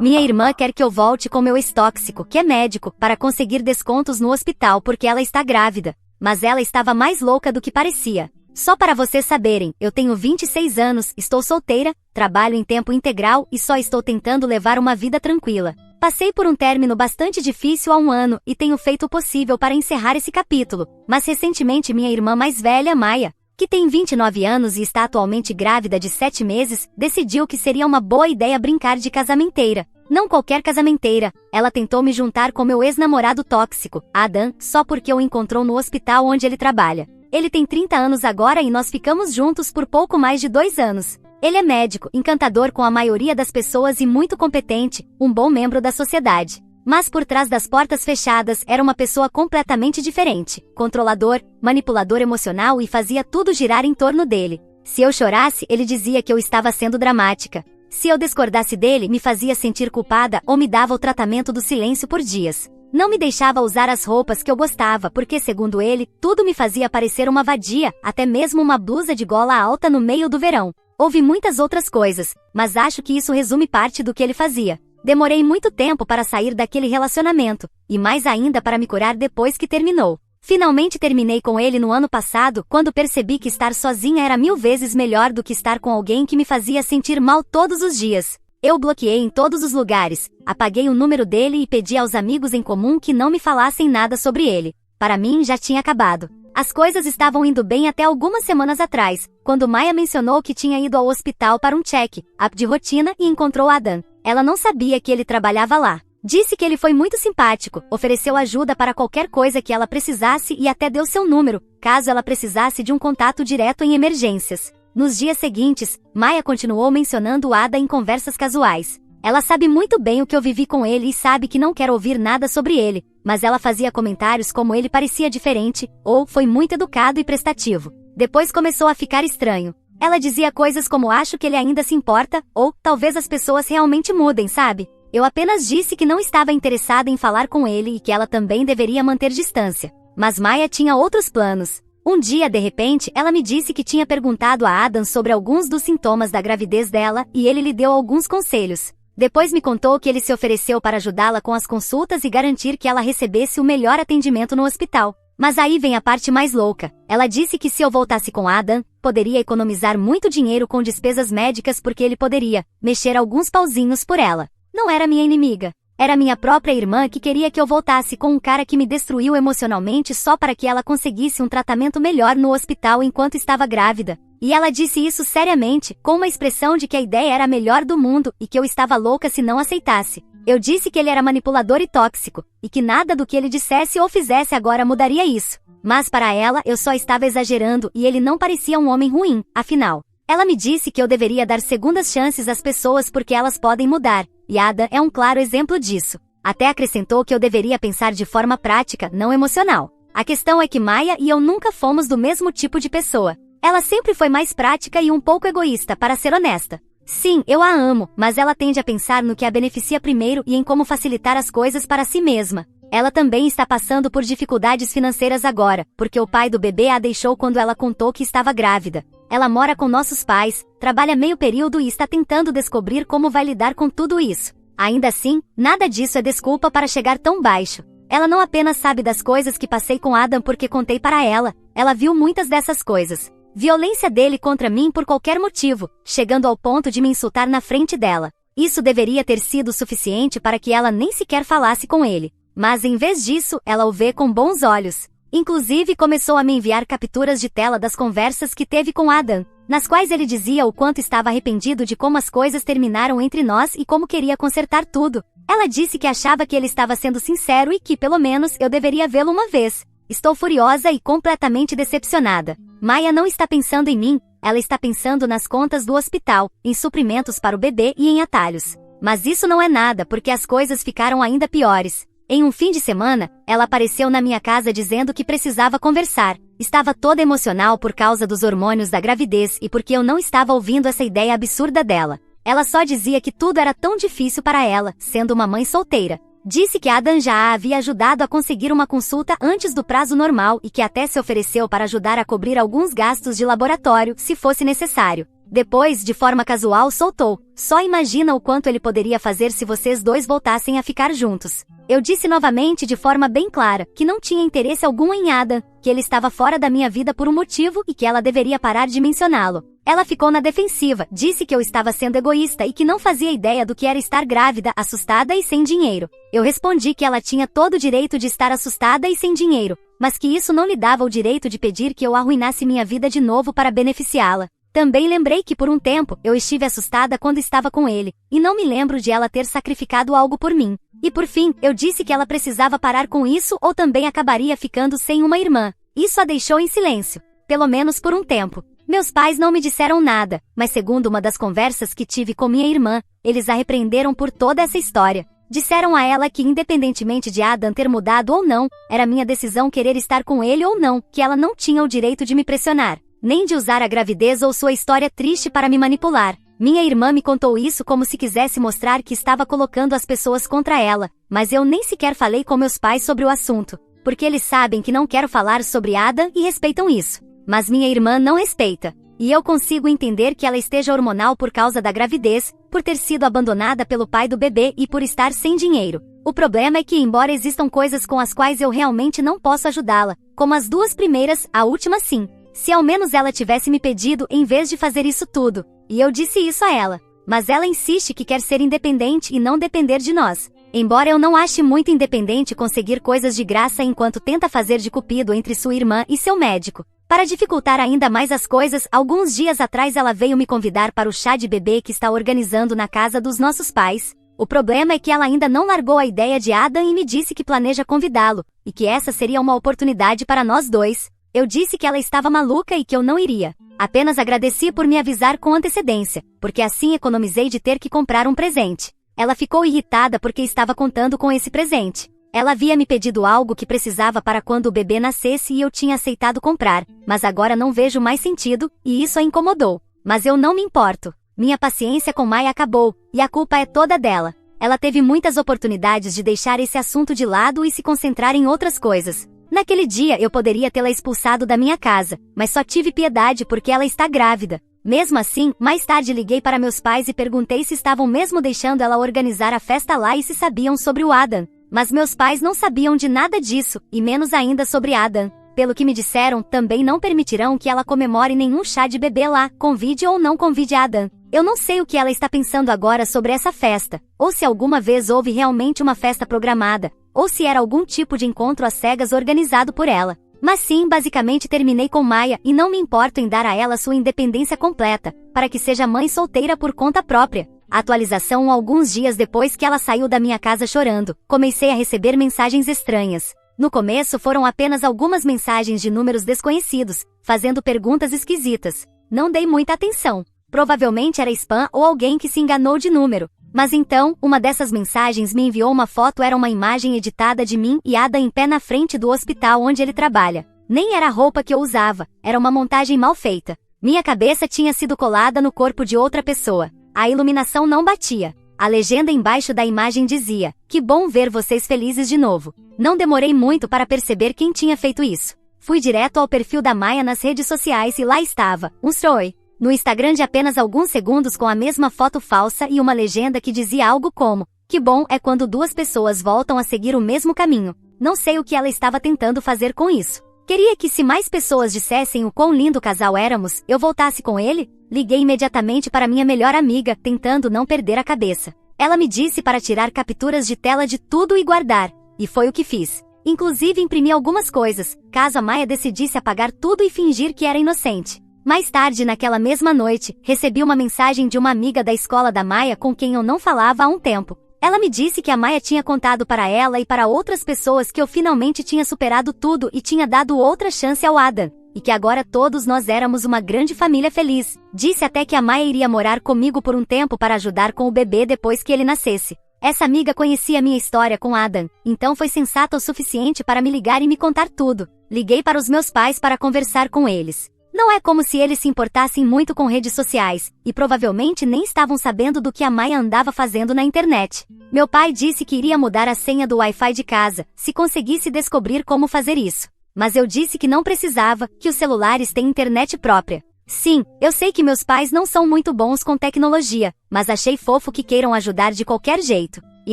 Minha irmã quer que eu volte com meu ex-tóxico, que é médico, para conseguir descontos no hospital porque ela está grávida. Mas ela estava mais louca do que parecia. Só para vocês saberem, eu tenho 26 anos, estou solteira, trabalho em tempo integral e só estou tentando levar uma vida tranquila. Passei por um término bastante difícil há um ano e tenho feito o possível para encerrar esse capítulo. Mas recentemente minha irmã mais velha, Maia, que tem 29 anos e está atualmente grávida de 7 meses, decidiu que seria uma boa ideia brincar de casamenteira. Não qualquer casamenteira, ela tentou me juntar com meu ex-namorado tóxico, Adam, só porque o encontrou no hospital onde ele trabalha. Ele tem 30 anos agora e nós ficamos juntos por pouco mais de 2 anos. Ele é médico, encantador com a maioria das pessoas e muito competente, um bom membro da sociedade. Mas por trás das portas fechadas era uma pessoa completamente diferente, controlador, manipulador emocional e fazia tudo girar em torno dele. Se eu chorasse, ele dizia que eu estava sendo dramática. Se eu discordasse dele, me fazia sentir culpada ou me dava o tratamento do silêncio por dias. Não me deixava usar as roupas que eu gostava porque, segundo ele, tudo me fazia parecer uma vadia, até mesmo uma blusa de gola alta no meio do verão. Houve muitas outras coisas, mas acho que isso resume parte do que ele fazia. Demorei muito tempo para sair daquele relacionamento, e mais ainda para me curar depois que terminou. Finalmente terminei com ele no ano passado, quando percebi que estar sozinha era 1000 vezes melhor do que estar com alguém que me fazia sentir mal todos os dias. Eu bloqueei em todos os lugares, apaguei o número dele e pedi aos amigos em comum que não me falassem nada sobre ele. Para mim já tinha acabado. As coisas estavam indo bem até algumas semanas atrás, quando Maia mencionou que tinha ido ao hospital para um check-up de rotina e encontrou Adam. Ela não sabia que ele trabalhava lá. Disse que ele foi muito simpático, ofereceu ajuda para qualquer coisa que ela precisasse e até deu seu número, caso ela precisasse de um contato direto em emergências. Nos dias seguintes, Maia continuou mencionando o Ada em conversas casuais. Ela sabe muito bem o que eu vivi com ele e sabe que não quer ouvir nada sobre ele, mas ela fazia comentários como ele parecia diferente, ou foi muito educado e prestativo. Depois começou a ficar estranho. Ela dizia coisas como acho que ele ainda se importa, ou talvez as pessoas realmente mudem, sabe? Eu apenas disse que não estava interessada em falar com ele e que ela também deveria manter distância. Mas Maia tinha outros planos. Um dia, de repente, ela me disse que tinha perguntado a Adam sobre alguns dos sintomas da gravidez dela e ele lhe deu alguns conselhos. Depois me contou que ele se ofereceu para ajudá-la com as consultas e garantir que ela recebesse o melhor atendimento no hospital. Mas aí vem a parte mais louca. Ela disse que se eu voltasse com Adam, poderia economizar muito dinheiro com despesas médicas porque ele poderia mexer alguns pauzinhos por ela. Não era minha inimiga. Era minha própria irmã que queria que eu voltasse com um cara que me destruiu emocionalmente só para que ela conseguisse um tratamento melhor no hospital enquanto estava grávida. E ela disse isso seriamente, com uma expressão de que a ideia era a melhor do mundo e que eu estava louca se não aceitasse. Eu disse que ele era manipulador e tóxico, e que nada do que ele dissesse ou fizesse agora mudaria isso. Mas para ela eu só estava exagerando e ele não parecia um homem ruim, afinal. Ela me disse que eu deveria dar segundas chances às pessoas porque elas podem mudar, e Ada é um claro exemplo disso. Até acrescentou que eu deveria pensar de forma prática, não emocional. A questão é que Maia e eu nunca fomos do mesmo tipo de pessoa. Ela sempre foi mais prática e um pouco egoísta, para ser honesta. Sim, eu a amo, mas ela tende a pensar no que a beneficia primeiro e em como facilitar as coisas para si mesma. Ela também está passando por dificuldades financeiras agora, porque o pai do bebê a deixou quando ela contou que estava grávida. Ela mora com nossos pais, trabalha meio período e está tentando descobrir como vai lidar com tudo isso. Ainda assim, nada disso é desculpa para chegar tão baixo. Ela não apenas sabe das coisas que passei com Adam porque contei para ela, ela viu muitas dessas coisas. Violência dele contra mim por qualquer motivo, chegando ao ponto de me insultar na frente dela. Isso deveria ter sido suficiente para que ela nem sequer falasse com ele. Mas em vez disso, ela o vê com bons olhos. Inclusive começou a me enviar capturas de tela das conversas que teve com Adam, nas quais ele dizia o quanto estava arrependido de como as coisas terminaram entre nós e como queria consertar tudo. Ela disse que achava que ele estava sendo sincero e que, pelo menos, eu deveria vê-lo uma vez. Estou furiosa e completamente decepcionada. Maia não está pensando em mim, ela está pensando nas contas do hospital, em suprimentos para o bebê e em atalhos. Mas isso não é nada porque as coisas ficaram ainda piores. Em um fim de semana, ela apareceu na minha casa dizendo que precisava conversar. Estava toda emocional por causa dos hormônios da gravidez e porque eu não estava ouvindo essa ideia absurda dela. Ela só dizia que tudo era tão difícil para ela, sendo uma mãe solteira. Disse que Adam já a havia ajudado a conseguir uma consulta antes do prazo normal e que até se ofereceu para ajudar a cobrir alguns gastos de laboratório, se fosse necessário. Depois, de forma casual, soltou: "Só imagina o quanto ele poderia fazer se vocês dois voltassem a ficar juntos." Eu disse novamente de forma bem clara que não tinha interesse algum em Adam, que ele estava fora da minha vida por um motivo e que ela deveria parar de mencioná-lo. Ela ficou na defensiva, disse que eu estava sendo egoísta e que não fazia ideia do que era estar grávida, assustada e sem dinheiro. Eu respondi que ela tinha todo o direito de estar assustada e sem dinheiro, mas que isso não lhe dava o direito de pedir que eu arruinasse minha vida de novo para beneficiá-la. Também lembrei que por um tempo eu estive assustada quando estava com ele, e não me lembro de ela ter sacrificado algo por mim. E por fim, eu disse que ela precisava parar com isso ou também acabaria ficando sem uma irmã. Isso a deixou em silêncio, pelo menos por um tempo. Meus pais não me disseram nada, mas segundo uma das conversas que tive com minha irmã, eles a repreenderam por toda essa história. Disseram a ela que independentemente de Adam ter mudado ou não, era minha decisão querer estar com ele ou não, que ela não tinha o direito de me pressionar, nem de usar a gravidez ou sua história triste para me manipular. Minha irmã me contou isso como se quisesse mostrar que estava colocando as pessoas contra ela, mas eu nem sequer falei com meus pais sobre o assunto, porque eles sabem que não quero falar sobre Adam e respeitam isso. Mas minha irmã não respeita, e eu consigo entender que ela esteja hormonal por causa da gravidez, por ter sido abandonada pelo pai do bebê e por estar sem dinheiro. O problema é que, embora existam coisas com as quais eu realmente não posso ajudá-la, como as duas primeiras, a última sim. Se ao menos ela tivesse me pedido em vez de fazer isso tudo. E eu disse isso a ela. Mas ela insiste que quer ser independente e não depender de nós. Embora eu não ache muito independente conseguir coisas de graça enquanto tenta fazer de cupido entre sua irmã e seu médico. Para dificultar ainda mais as coisas, alguns dias atrás ela veio me convidar para o chá de bebê que está organizando na casa dos nossos pais. O problema é que ela ainda não largou a ideia de Adam e me disse que planeja convidá-lo, e que essa seria uma oportunidade para nós dois. Eu disse que ela estava maluca e que eu não iria. Apenas agradeci por me avisar com antecedência, porque assim economizei de ter que comprar um presente. Ela ficou irritada porque estava contando com esse presente. Ela havia me pedido algo que precisava para quando o bebê nascesse e eu tinha aceitado comprar, mas agora não vejo mais sentido, e isso a incomodou. Mas eu não me importo. Minha paciência com Maya acabou, e a culpa é toda dela. Ela teve muitas oportunidades de deixar esse assunto de lado e se concentrar em outras coisas. Naquele dia eu poderia tê-la expulsado da minha casa, mas só tive piedade porque ela está grávida. Mesmo assim, mais tarde liguei para meus pais e perguntei se estavam mesmo deixando ela organizar a festa lá e se sabiam sobre o Adam. Mas meus pais não sabiam de nada disso, e menos ainda sobre Adam. Pelo que me disseram, também não permitirão que ela comemore nenhum chá de bebê lá, convide ou não convide Adam. Eu não sei o que ela está pensando agora sobre essa festa, ou se alguma vez houve realmente uma festa programada, ou se era algum tipo de encontro às cegas organizado por ela. Mas sim, basicamente terminei com Maya e não me importo em dar a ela sua independência completa, para que seja mãe solteira por conta própria. Atualização: alguns dias depois que ela saiu da minha casa chorando, comecei a receber mensagens estranhas. No começo foram apenas algumas mensagens de números desconhecidos, fazendo perguntas esquisitas. Não dei muita atenção. Provavelmente era spam ou alguém que se enganou de número. Mas então, uma dessas mensagens me enviou uma foto, era uma imagem editada de mim e Ada em pé na frente do hospital onde ele trabalha. Nem era a roupa que eu usava, era uma montagem mal feita. Minha cabeça tinha sido colada no corpo de outra pessoa. A iluminação não batia. A legenda embaixo da imagem dizia: "Que bom ver vocês felizes de novo." Não demorei muito para perceber quem tinha feito isso. Fui direto ao perfil da Maya nas redes sociais e lá estava, um story no Instagram de apenas alguns segundos com a mesma foto falsa e uma legenda que dizia algo como: "Que bom é quando duas pessoas voltam a seguir o mesmo caminho." Não sei o que ela estava tentando fazer com isso. Queria que se mais pessoas dissessem o quão lindo casal éramos, eu voltasse com ele? Liguei imediatamente para minha melhor amiga, tentando não perder a cabeça. Ela me disse para tirar capturas de tela de tudo e guardar, e foi o que fiz. Inclusive imprimi algumas coisas, caso a Maya decidisse apagar tudo e fingir que era inocente. Mais tarde naquela mesma noite, recebi uma mensagem de uma amiga da escola da Maya com quem eu não falava há um tempo. Ela me disse que a Maya tinha contado para ela e para outras pessoas que eu finalmente tinha superado tudo e tinha dado outra chance ao Adam, e que agora todos nós éramos uma grande família feliz. Disse até que a Maya iria morar comigo por um tempo para ajudar com o bebê depois que ele nascesse. Essa amiga conhecia minha história com Adam, então foi sensata o suficiente para me ligar e me contar tudo. Liguei para os meus pais para conversar com eles. Não é como se eles se importassem muito com redes sociais, e provavelmente nem estavam sabendo do que a Maya andava fazendo na internet. Meu pai disse que iria mudar a senha do Wi-Fi de casa, se conseguisse descobrir como fazer isso. Mas eu disse que não precisava, que os celulares têm internet própria. Sim, eu sei que meus pais não são muito bons com tecnologia, mas achei fofo que queiram ajudar de qualquer jeito. E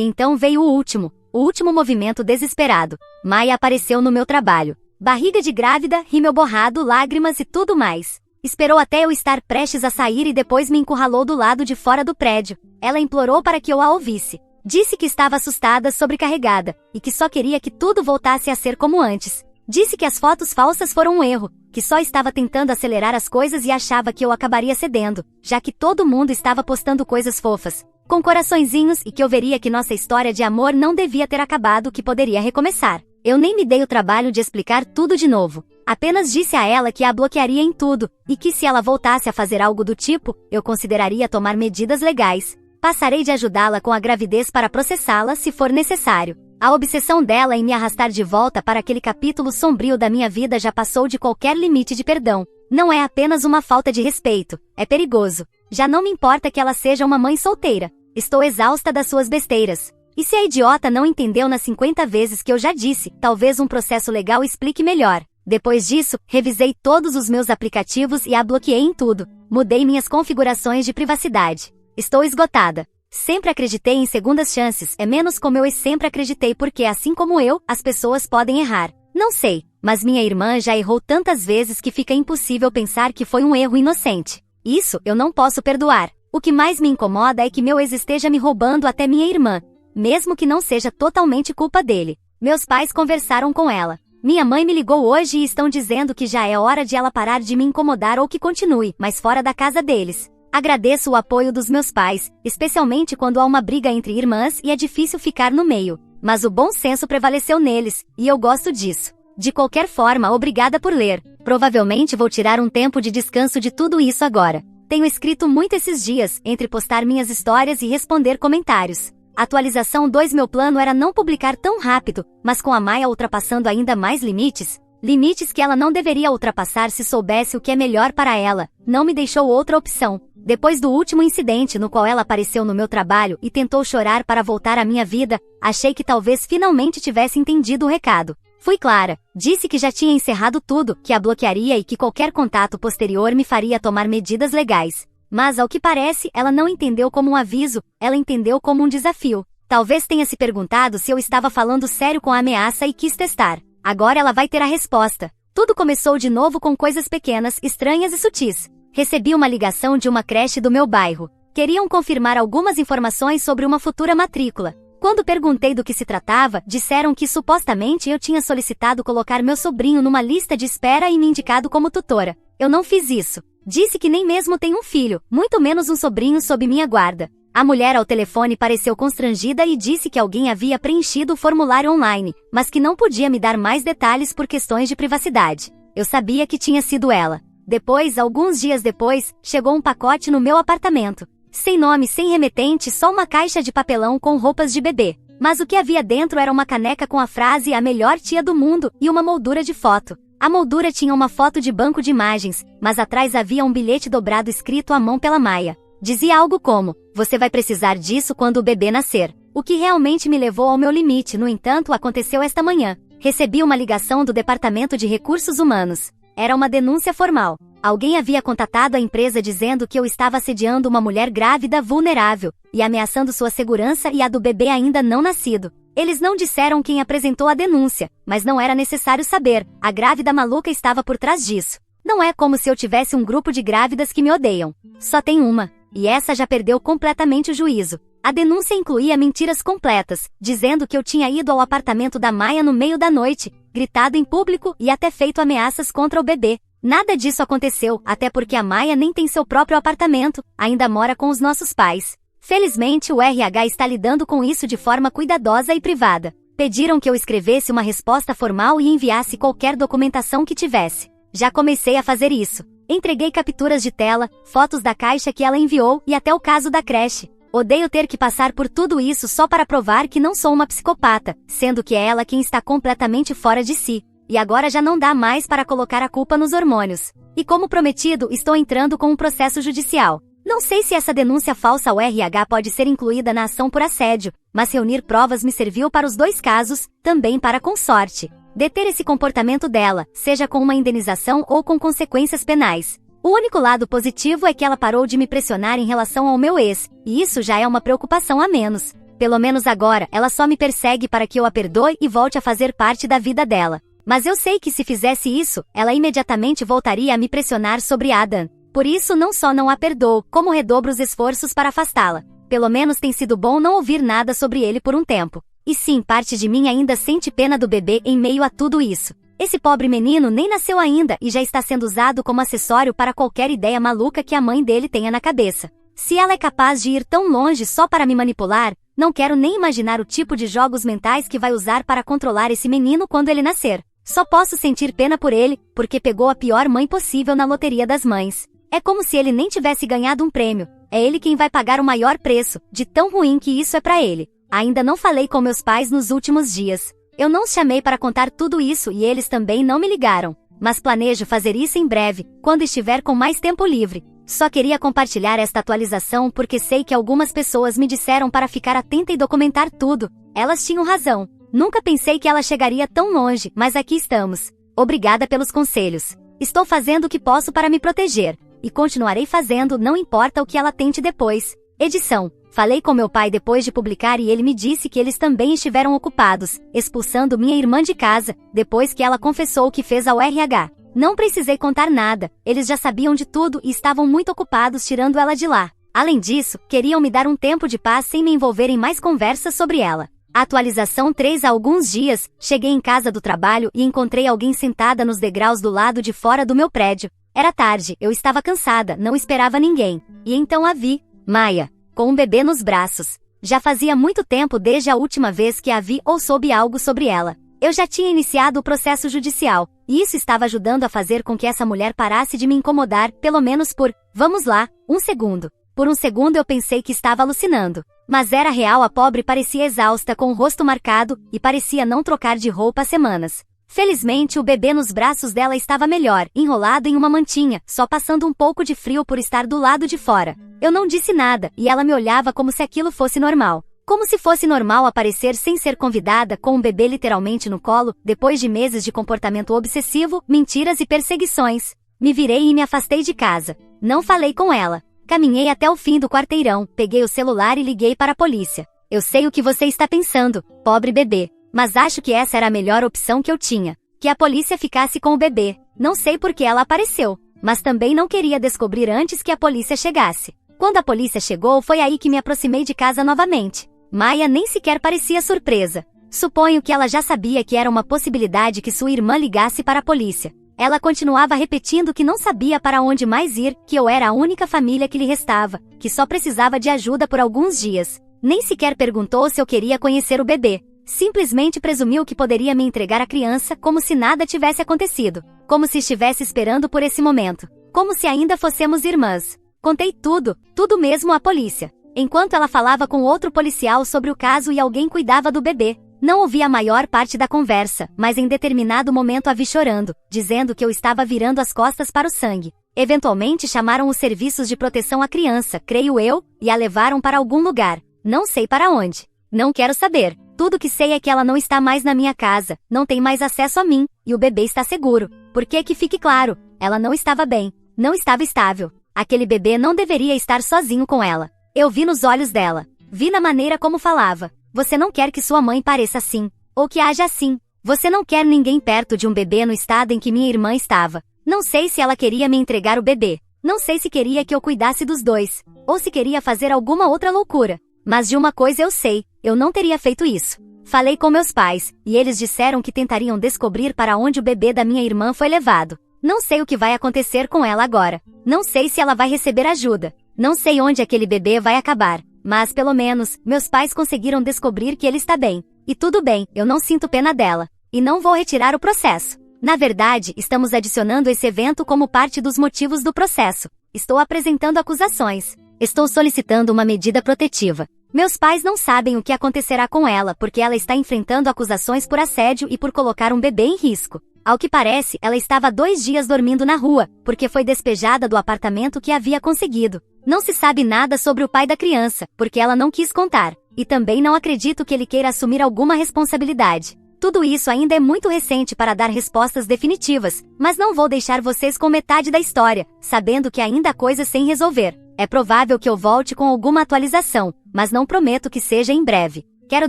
então veio o último movimento desesperado. Maia apareceu no meu trabalho. Barriga de grávida, rímel borrado, lágrimas e tudo mais. Esperou até eu estar prestes a sair e depois me encurralou do lado de fora do prédio. Ela implorou para que eu a ouvisse. Disse que estava assustada, sobrecarregada, e que só queria que tudo voltasse a ser como antes. Disse que as fotos falsas foram um erro, que só estava tentando acelerar as coisas e achava que eu acabaria cedendo, já que todo mundo estava postando coisas fofas, com coraçõezinhos, e que eu veria que nossa história de amor não devia ter acabado, que poderia recomeçar. Eu nem me dei o trabalho de explicar tudo de novo. Apenas disse a ela que a bloquearia em tudo, e que se ela voltasse a fazer algo do tipo, eu consideraria tomar medidas legais. Passarei de ajudá-la com a gravidez para processá-la se for necessário. A obsessão dela em me arrastar de volta para aquele capítulo sombrio da minha vida já passou de qualquer limite de perdão. Não é apenas uma falta de respeito, é perigoso. Já não me importa que ela seja uma mãe solteira. Estou exausta das suas besteiras. E se a idiota não entendeu nas 50 vezes que eu já disse, talvez um processo legal explique melhor. Depois disso, revisei todos os meus aplicativos e a bloqueei em tudo. Mudei minhas configurações de privacidade. Estou esgotada. Sempre acreditei em segundas chances, é menos como eu sempre acreditei porque assim como eu, as pessoas podem errar. Não sei, mas minha irmã já errou tantas vezes que fica impossível pensar que foi um erro inocente. Isso eu não posso perdoar. O que mais me incomoda é que meu ex esteja me roubando até minha irmã. Mesmo que não seja totalmente culpa dele. Meus pais conversaram com ela. Minha mãe me ligou hoje e estão dizendo que já é hora de ela parar de me incomodar ou que continue, mas fora da casa deles. Agradeço o apoio dos meus pais, especialmente quando há uma briga entre irmãs e é difícil ficar no meio. Mas o bom senso prevaleceu neles, e eu gosto disso. De qualquer forma, obrigada por ler. Provavelmente vou tirar um tempo de descanso de tudo isso agora. Tenho escrito muito esses dias, entre postar minhas histórias e responder comentários. Atualização 2. Meu plano era não publicar tão rápido, mas com a Maia ultrapassando ainda mais limites, limites que ela não deveria ultrapassar se soubesse o que é melhor para ela, não me deixou outra opção. Depois do último incidente no qual ela apareceu no meu trabalho e tentou chorar para voltar à minha vida, achei que talvez finalmente tivesse entendido o recado. Fui clara, disse que já tinha encerrado tudo, que a bloquearia e que qualquer contato posterior me faria tomar medidas legais. Mas ao que parece, ela não entendeu como um aviso, ela entendeu como um desafio. Talvez tenha se perguntado se eu estava falando sério com a ameaça e quis testar. Agora ela vai ter a resposta. Tudo começou de novo com coisas pequenas, estranhas e sutis. Recebi uma ligação de uma creche do meu bairro. Queriam confirmar algumas informações sobre uma futura matrícula. Quando perguntei do que se tratava, disseram que supostamente eu tinha solicitado colocar meu sobrinho numa lista de espera e me indicado como tutora. Eu não fiz isso. Disse que nem mesmo tem um filho, muito menos um sobrinho sob minha guarda. A mulher ao telefone pareceu constrangida e disse que alguém havia preenchido o formulário online, mas que não podia me dar mais detalhes por questões de privacidade. Eu sabia que tinha sido ela. Depois, alguns dias depois, chegou um pacote no meu apartamento. Sem nome, sem remetente, só uma caixa de papelão com roupas de bebê. Mas o que havia dentro era uma caneca com a frase "A melhor tia do mundo" e uma moldura de foto. A moldura tinha uma foto de banco de imagens, mas atrás havia um bilhete dobrado escrito à mão pela Maia. Dizia algo como: "Você vai precisar disso quando o bebê nascer." O que realmente me levou ao meu limite, no entanto, aconteceu esta manhã. Recebi uma ligação do Departamento de Recursos Humanos. Era uma denúncia formal. Alguém havia contatado a empresa dizendo que eu estava assediando uma mulher grávida vulnerável e ameaçando sua segurança e a do bebê ainda não nascido. Eles não disseram quem apresentou a denúncia, mas não era necessário saber, a grávida maluca estava por trás disso. Não é como se eu tivesse um grupo de grávidas que me odeiam. Só tem uma, e essa já perdeu completamente o juízo. A denúncia incluía mentiras completas, dizendo que eu tinha ido ao apartamento da Maia no meio da noite, gritado em público e até feito ameaças contra o bebê. Nada disso aconteceu, até porque a Maia nem tem seu próprio apartamento, ainda mora com os nossos pais. Felizmente o RH está lidando com isso de forma cuidadosa e privada. Pediram que eu escrevesse uma resposta formal e enviasse qualquer documentação que tivesse. Já comecei a fazer isso. Entreguei capturas de tela, fotos da caixa que ela enviou e até o caso da creche. Odeio ter que passar por tudo isso só para provar que não sou uma psicopata, sendo que é ela quem está completamente fora de si. E agora já não dá mais para colocar a culpa nos hormônios. E como prometido, estou entrando com um processo judicial. Não sei se essa denúncia falsa ao RH pode ser incluída na ação por assédio, mas reunir provas me serviu para os dois casos, também para consorte. Deter esse comportamento dela, seja com uma indenização ou com consequências penais. O único lado positivo é que ela parou de me pressionar em relação ao meu ex, e isso já é uma preocupação a menos. Pelo menos agora, ela só me persegue para que eu a perdoe e volte a fazer parte da vida dela. Mas eu sei que se fizesse isso, ela imediatamente voltaria a me pressionar sobre Adam. Por isso não só não a perdoo, como redobro os esforços para afastá-la. Pelo menos tem sido bom não ouvir nada sobre ele por um tempo. E sim, parte de mim ainda sente pena do bebê em meio a tudo isso. Esse pobre menino nem nasceu ainda e já está sendo usado como acessório para qualquer ideia maluca que a mãe dele tenha na cabeça. Se ela é capaz de ir tão longe só para me manipular, não quero nem imaginar o tipo de jogos mentais que vai usar para controlar esse menino quando ele nascer. Só posso sentir pena por ele, porque pegou a pior mãe possível na loteria das mães. É como se ele nem tivesse ganhado um prêmio. É ele quem vai pagar o maior preço, de tão ruim que isso é para ele. Ainda não falei com meus pais nos últimos dias. Eu não os chamei para contar tudo isso e eles também não me ligaram. Mas planejo fazer isso em breve, quando estiver com mais tempo livre. Só queria compartilhar esta atualização porque sei que algumas pessoas me disseram para ficar atenta e documentar tudo. Elas tinham razão. Nunca pensei que ela chegaria tão longe, mas aqui estamos. Obrigada pelos conselhos. Estou fazendo o que posso para me proteger. E continuarei fazendo, não importa o que ela tente depois. Edição. Falei com meu pai depois de publicar e ele me disse que eles também estiveram ocupados, expulsando minha irmã de casa, depois que ela confessou o que fez ao RH. Não precisei contar nada, eles já sabiam de tudo e estavam muito ocupados tirando ela de lá. Além disso, queriam me dar um tempo de paz sem me envolver em mais conversas sobre ela. Atualização 3. Há alguns dias, cheguei em casa do trabalho e encontrei alguém sentada nos degraus do lado de fora do meu prédio. Era tarde, eu estava cansada, não esperava ninguém. E então a vi, Maia, com um bebê nos braços. Já fazia muito tempo desde a última vez que a vi ou soube algo sobre ela. Eu já tinha iniciado o processo judicial, e isso estava ajudando a fazer com que essa mulher parasse de me incomodar, pelo menos por, vamos lá, um segundo. Por um segundo eu pensei que estava alucinando. Mas era real, a pobre parecia exausta com o rosto marcado, e parecia não trocar de roupa há semanas. Felizmente o bebê nos braços dela estava melhor, enrolado em uma mantinha, só passando um pouco de frio por estar do lado de fora. Eu não disse nada, e ela me olhava como se aquilo fosse normal. Como se fosse normal aparecer sem ser convidada, com um bebê literalmente no colo, depois de meses de comportamento obsessivo, mentiras e perseguições. Me virei e me afastei de casa. Não falei com ela. Caminhei até o fim do quarteirão, peguei o celular e liguei para a polícia. Eu sei o que você está pensando, pobre bebê. Mas acho que essa era a melhor opção que eu tinha. Que a polícia ficasse com o bebê. Não sei por que ela apareceu. Mas também não queria descobrir antes que a polícia chegasse. Quando a polícia chegou, foi aí que me aproximei de casa novamente. Maia nem sequer parecia surpresa. Suponho que ela já sabia que era uma possibilidade que sua irmã ligasse para a polícia. Ela continuava repetindo que não sabia para onde mais ir, que eu era a única família que lhe restava, que só precisava de ajuda por alguns dias. Nem sequer perguntou se eu queria conhecer o bebê. Simplesmente presumiu que poderia me entregar a criança como se nada tivesse acontecido. Como se estivesse esperando por esse momento. Como se ainda fossemos irmãs. Contei tudo, tudo mesmo à polícia. Enquanto ela falava com outro policial sobre o caso e alguém cuidava do bebê. Não ouvi a maior parte da conversa, mas em determinado momento a vi chorando, dizendo que eu estava virando as costas para o sangue. Eventualmente chamaram os serviços de proteção à criança, creio eu, e a levaram para algum lugar. Não sei para onde. Não quero saber. Tudo que sei é que ela não está mais na minha casa, não tem mais acesso a mim, e o bebê está seguro. Porque que fique claro, ela não estava bem, não estava estável. Aquele bebê não deveria estar sozinho com ela. Eu vi nos olhos dela, vi na maneira como falava. Você não quer que sua mãe pareça assim, ou que haja assim. Você não quer ninguém perto de um bebê no estado em que minha irmã estava. Não sei se ela queria me entregar o bebê. Não sei se queria que eu cuidasse dos dois, ou se queria fazer alguma outra loucura. Mas de uma coisa eu sei, eu não teria feito isso. Falei com meus pais, e eles disseram que tentariam descobrir para onde o bebê da minha irmã foi levado. Não sei o que vai acontecer com ela agora. Não sei se ela vai receber ajuda. Não sei onde aquele bebê vai acabar. Mas pelo menos, meus pais conseguiram descobrir que ele está bem. E tudo bem, eu não sinto pena dela. E não vou retirar o processo. Na verdade, estamos adicionando esse evento como parte dos motivos do processo. Estou apresentando acusações. Estou solicitando uma medida protetiva. Meus pais não sabem o que acontecerá com ela porque ela está enfrentando acusações por assédio e por colocar um bebê em risco. Ao que parece, ela estava 2 dias dormindo na rua, porque foi despejada do apartamento que havia conseguido. Não se sabe nada sobre o pai da criança, porque ela não quis contar. E também não acredito que ele queira assumir alguma responsabilidade. Tudo isso ainda é muito recente para dar respostas definitivas, mas não vou deixar vocês com metade da história, sabendo que ainda há coisas sem resolver. É provável que eu volte com alguma atualização, mas não prometo que seja em breve. Quero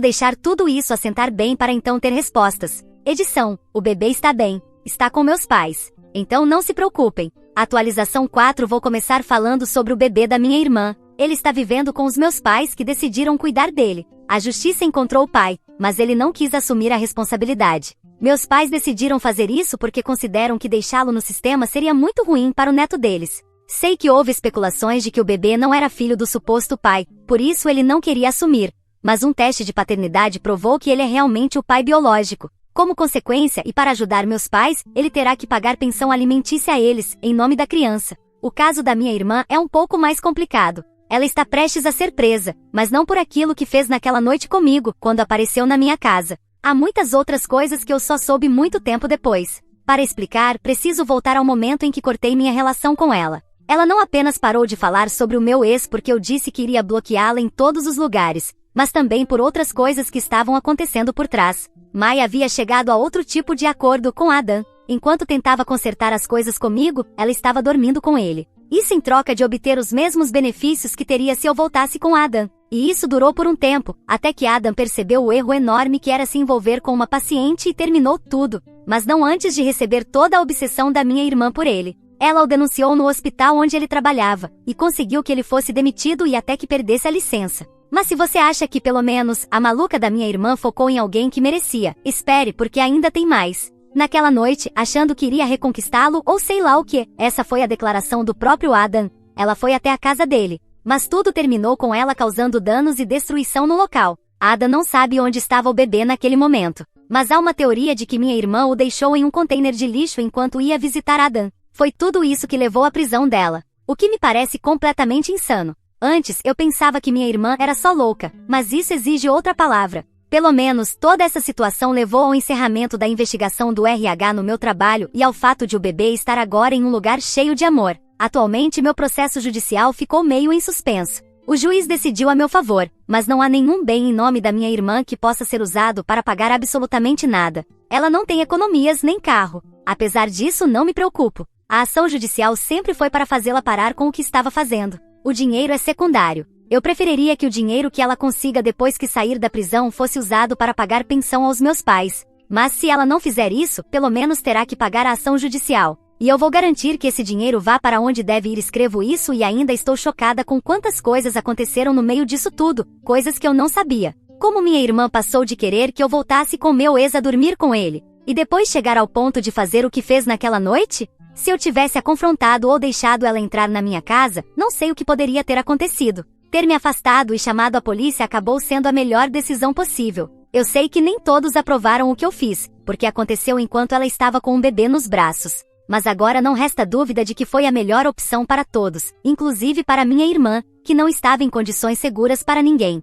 deixar tudo isso assentar bem para então ter respostas. Edição: o bebê está bem, está com meus pais. Então não se preocupem. Atualização 4: vou começar falando sobre o bebê da minha irmã. Ele está vivendo com os meus pais que decidiram cuidar dele. A justiça encontrou o pai, mas ele não quis assumir a responsabilidade. Meus pais decidiram fazer isso porque consideram que deixá-lo no sistema seria muito ruim para o neto deles. Sei que houve especulações de que o bebê não era filho do suposto pai, por isso ele não queria assumir. Mas um teste de paternidade provou que ele é realmente o pai biológico. Como consequência, e para ajudar meus pais, ele terá que pagar pensão alimentícia a eles, em nome da criança. O caso da minha irmã é um pouco mais complicado. Ela está prestes a ser presa, mas não por aquilo que fez naquela noite comigo, quando apareceu na minha casa. Há muitas outras coisas que eu só soube muito tempo depois. Para explicar, preciso voltar ao momento em que cortei minha relação com ela. Ela não apenas parou de falar sobre o meu ex porque eu disse que iria bloqueá-la em todos os lugares, mas também por outras coisas que estavam acontecendo por trás. Mai havia chegado a outro tipo de acordo com Adam. Enquanto tentava consertar as coisas comigo, ela estava dormindo com ele. Isso em troca de obter os mesmos benefícios que teria se eu voltasse com Adam. E isso durou por um tempo, até que Adam percebeu o erro enorme que era se envolver com uma paciente e terminou tudo. Mas não antes de receber toda a obsessão da minha irmã por ele. Ela o denunciou no hospital onde ele trabalhava, e conseguiu que ele fosse demitido e até que perdesse a licença. Mas se você acha que pelo menos a maluca da minha irmã focou em alguém que merecia, espere porque ainda tem mais. Naquela noite, achando que iria reconquistá-lo ou sei lá o que, essa foi a declaração do próprio Adam. Ela foi até a casa dele. Mas tudo terminou com ela causando danos e destruição no local. Adam não sabe onde estava o bebê naquele momento. Mas há uma teoria de que minha irmã o deixou em um container de lixo enquanto ia visitar Adam. Foi tudo isso que levou à prisão dela. O que me parece completamente insano. Antes, eu pensava que minha irmã era só louca, mas isso exige outra palavra. Pelo menos, toda essa situação levou ao encerramento da investigação do RH no meu trabalho e ao fato de o bebê estar agora em um lugar cheio de amor. Atualmente, meu processo judicial ficou meio em suspenso. O juiz decidiu a meu favor, mas não há nenhum bem em nome da minha irmã que possa ser usado para pagar absolutamente nada. Ela não tem economias nem carro. Apesar disso, não me preocupo. A ação judicial sempre foi para fazê-la parar com o que estava fazendo. O dinheiro é secundário. Eu preferiria que o dinheiro que ela consiga depois que sair da prisão fosse usado para pagar pensão aos meus pais. Mas se ela não fizer isso, pelo menos terá que pagar a ação judicial. E eu vou garantir que esse dinheiro vá para onde deve ir. Escrevo isso e ainda estou chocada com quantas coisas aconteceram no meio disso tudo, coisas que eu não sabia. Como minha irmã passou de querer que eu voltasse com meu ex a dormir com ele, e depois chegar ao ponto de fazer o que fez naquela noite? Se eu tivesse a confrontado ou deixado ela entrar na minha casa, não sei o que poderia ter acontecido. Ter me afastado e chamado a polícia acabou sendo a melhor decisão possível. Eu sei que nem todos aprovaram o que eu fiz, porque aconteceu enquanto ela estava com um bebê nos braços. Mas agora não resta dúvida de que foi a melhor opção para todos, inclusive para minha irmã, que não estava em condições seguras para ninguém.